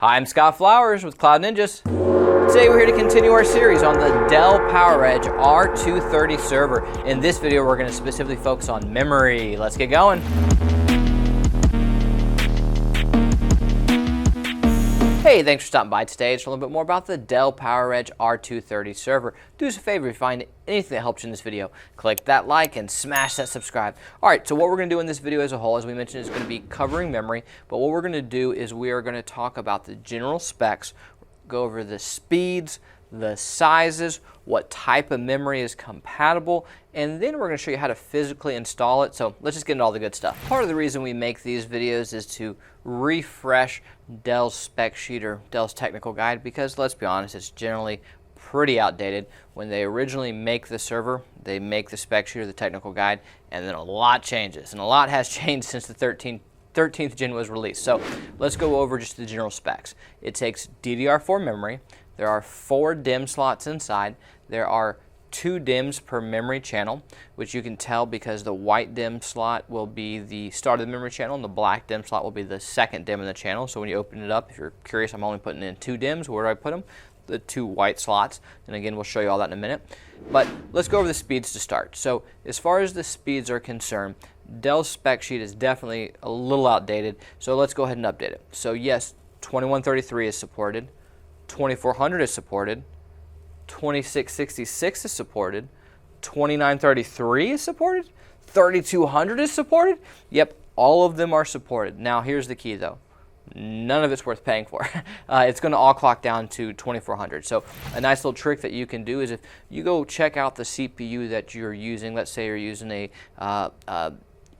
Hi, I'm Scott Flowers with Cloud Ninjas. Today we're here to continue our series on the Dell PowerEdge R230 server. In this video we're going to specifically focus on memory. Let's get going. Hey, thanks for stopping by today. It's a little bit more about the Dell PowerEdge R230 server. Do us a favor if you find anything that helps you in this video. Click that like and smash that subscribe. Alright, so what we're going to do in this video as a whole, as we mentioned, is going to be covering memory. But what we're going to do is we are going to talk about the general specs, go over the speeds, the sizes, what type of memory is compatible, and then we're going to show you how to physically install it. So let's just get into all the good stuff. Part of the reason we make these videos is to refresh Dell's spec sheet or Dell's technical guide, because let's be honest, it's generally pretty outdated. When they originally make the server, they make the spec sheet or the technical guide, and then a lot changes, and a lot has changed since the 13th gen was released. So let's go over just the general specs. It takes DDR4 memory. There are 4 DIMM slots inside. There are 2 DIMMs per memory channel, which you can tell because the white DIMM slot will be the start of the memory channel and the black DIMM slot will be the second DIMM in the channel. So when you open it up, if you're curious, I'm only putting in 2 DIMMs. Where do I put them? The 2 white slots. And again, we'll show you all that in a minute. But let's go over the speeds to start. So as far as the speeds are concerned, Dell's spec sheet is definitely a little outdated. So let's go ahead and update it. So yes, 2133 is supported. 2400 is supported, 2666 is supported, 2933 is supported, 3200 is supported. Yep, all of them are supported. Now here's the key though, none of it's worth paying for. It's going to all clock down to 2400. So a nice little trick that you can do is if you go check out the CPU that you're using, let's say you're using a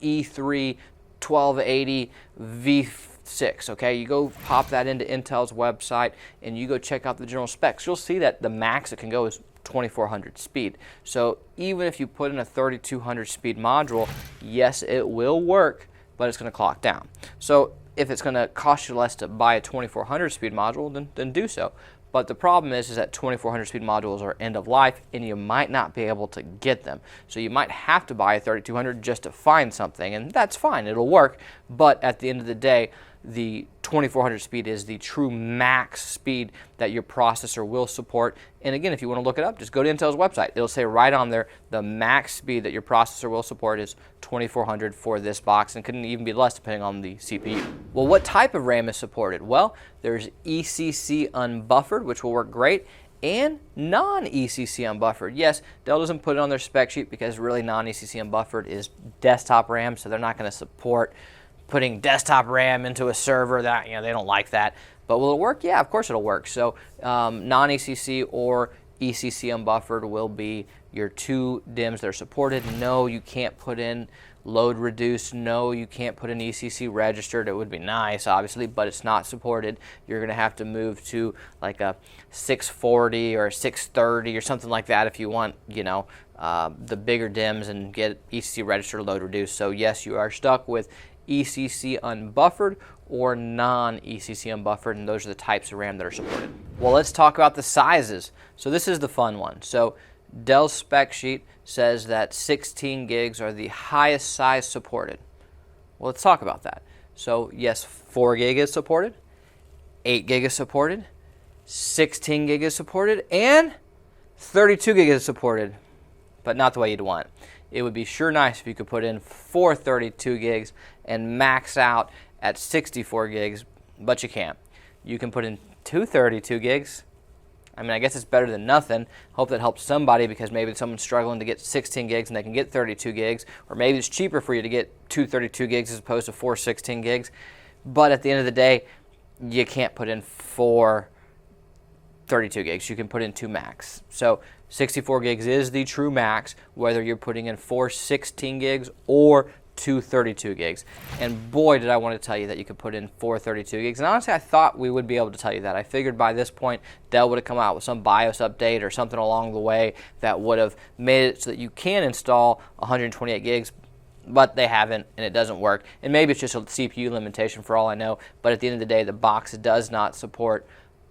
E3 1280 V6, okay? You go pop that into Intel's website and you go check out the general specs. You'll see that the max it can go is 2400 speed. So even if you put in a 3200 speed module, yes, it will work, but it's going to clock down. So if it's going to cost you less to buy a 2400 speed module, then do so. But the problem is that 2400 speed modules are end of life and you might not be able to get them. So you might have to buy a 3200 just to find something, and that's fine, it'll work. But at the end of the day, the 2400 speed is the true max speed that your processor will support. And again, if you want to look it up, just go to Intel's website. It'll say right on there the max speed that your processor will support is 2400 for this box, and couldn't even be less depending on the CPU. Well, what type of RAM is supported? Well, there's ECC Unbuffered, which will work great, and Non-ECC Unbuffered. Yes, Dell doesn't put it on their spec sheet because really Non-ECC Unbuffered is desktop RAM, so they're not going to support putting desktop RAM into a server. That, you know, they don't like that. But will it work? Yeah, of course it'll work. So Non-ECC or ECC Unbuffered will be your 2 DIMMs that are supported. No, you can't put in load reduced. No, you can't put in ECC registered. It would be nice, obviously, but it's not supported. You're going to have to move to like a 640 or a 630 or something like that if you want, you know, the bigger DIMMs and get ECC registered, load reduced. So yes, you are stuck with ECC Unbuffered or Non-ECC Unbuffered, and those are the types of RAM that are supported. Well, let's talk about the sizes. So this is the fun one. So Dell's spec sheet says that 16 gigs are the highest size supported. Well, let's talk about that. So yes, 4 gig is supported, 8 gig is supported, 16 gig is supported, and 32 gig is supported, but not the way you'd want. It would be sure nice if you could put in 4 32 gigs and max out at 64 gigs, but you can't. You can put in 2 32 gigs. I mean, I guess it's better than nothing. Hope that helps somebody, because maybe someone's struggling to get 16 gigs and they can get 32 gigs, or maybe it's cheaper for you to get 2 32 gigs as opposed to 4 16 gigs. But at the end of the day, you can't put in 4 32 gigs. You can put in 2 max. So 64 gigs is the true max, whether you're putting in 4 16 gigs or 2 32 gigs. And boy, did I want to tell you that you could put in 4 32 gigs. And honestly, I thought we would be able to tell you that. I figured by this point, Dell would have come out with some BIOS update or something along the way that would have made it so that you can install 128 gigs, but they haven't, and it doesn't work. And maybe it's just a CPU limitation for all I know, but at the end of the day, the box does not support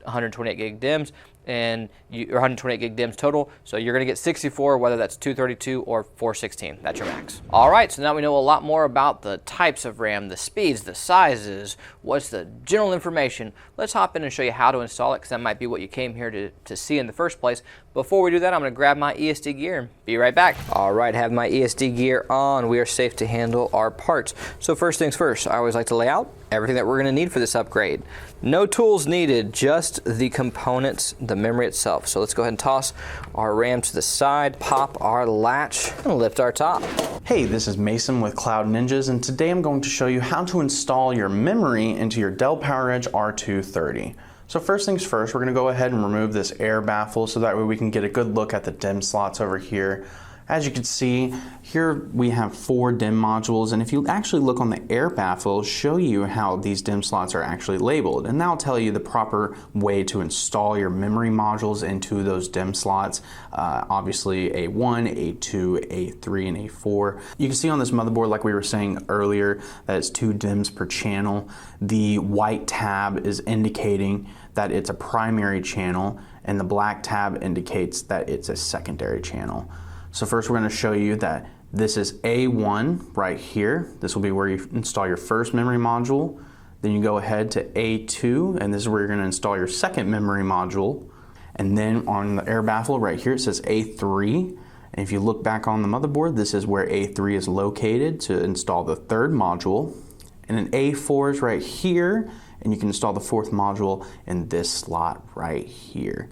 128 gig DIMMs, and or 128 gig DIMMs total. So you're going to get 64, whether that's 232 or 416. That's your max. All right, so now we know a lot more about the types of RAM, the speeds, the sizes, what's the general information. Let's hop in and show you how to install it, because that might be what you came here to see in the first place. Before we do that, I'm going to grab my ESD gear and be right back. All right, have my ESD gear on. We are safe to handle our parts. So first things first, I always like to lay out everything that we're going to need for this upgrade. No tools needed, just the components, the memory itself. So let's go ahead and toss our RAM to the side, pop our latch, and lift our top. Hey, this is Mason with Cloud Ninjas, and today I'm going to show you how to install your memory into your Dell PowerEdge R230. So first things first, we're going to go ahead and remove this air baffle so that way we can get a good look at the DIMM slots over here. As you can see, here we have 4 DIMM modules, and if you actually look on the air baffle, it'll show you how these DIMM slots are actually labeled, and that'll tell you the proper way to install your memory modules into those DIMM slots. Obviously A1, A2, A3, and A4. You can see on this motherboard, like we were saying earlier, that it's 2 DIMMs per channel. The white tab is indicating that it's a primary channel, and the black tab indicates that it's a secondary channel. So first we're going to show you that this is A1 right here. This will be where you install your first memory module. Then you go ahead to A2, and this is where you're going to install your second memory module. And then on the air baffle right here it says A3. And if you look back on the motherboard, this is where A3 is located to install the third module. And then A4 is right here, and you can install the 4th module in this slot right here.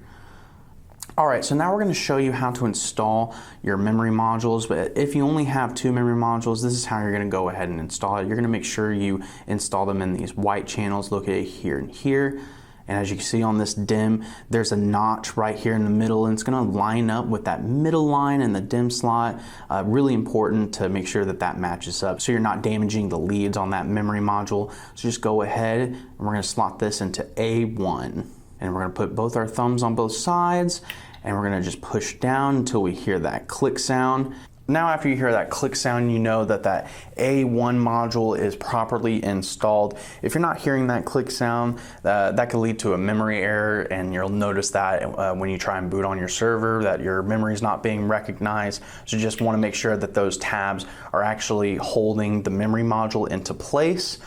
Alright, so now we're going to show you how to install your memory modules, but if you only have 2 memory modules, this is how you're going to go ahead and install it. You're going to make sure you install them in these white channels located here and here. And as you can see on this DIMM, there's a notch right here in the middle, and it's going to line up with that middle line in the DIMM slot. Really important to make sure that that matches up so you're not damaging the leads on that memory module. So just go ahead and we're going to slot this into A1. And we're going to put both our thumbs on both sides, and we're going to just push down until we hear that click sound. Now after you hear that click sound, you know that that A1 module is properly installed. If you're not hearing that click sound, that could lead to a memory error, and you'll notice that when you try and boot on your server that your memory is not being recognized. So you just want to make sure that those tabs are actually holding the memory module into place.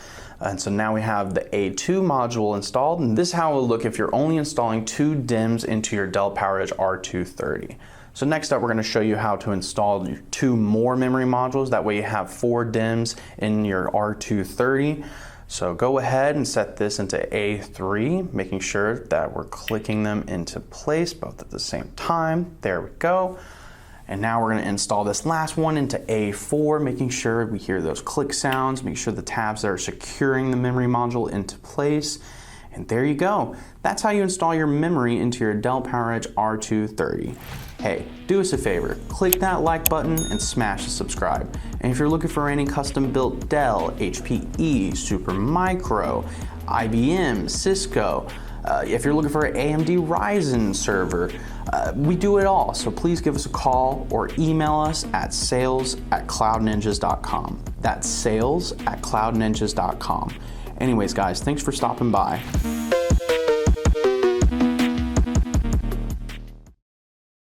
And so now we have the A2 module installed, and this is how it will look if you're only installing 2 DIMMs into your Dell PowerEdge R230. So next up, we're going to show you how to install 2 more memory modules. That way you have 4 DIMMs in your R230. So go ahead and set this into A3, making sure that we're clicking them into place both at the same time. There we go. And now we're going to install this last one into A4, making sure we hear those click sounds, make sure the tabs are securing the memory module into place. And there you go. That's how you install your memory into your Dell PowerEdge R230. Hey, do us a favor, click that like button and smash the subscribe. And if you're looking for any custom built Dell, HPE, Supermicro, IBM, Cisco, if you're looking for an AMD Ryzen server, we do it all. So please give us a call or email us at sales@cloudninjas.com. That's sales@cloudninjas.com. Anyways, guys, thanks for stopping by.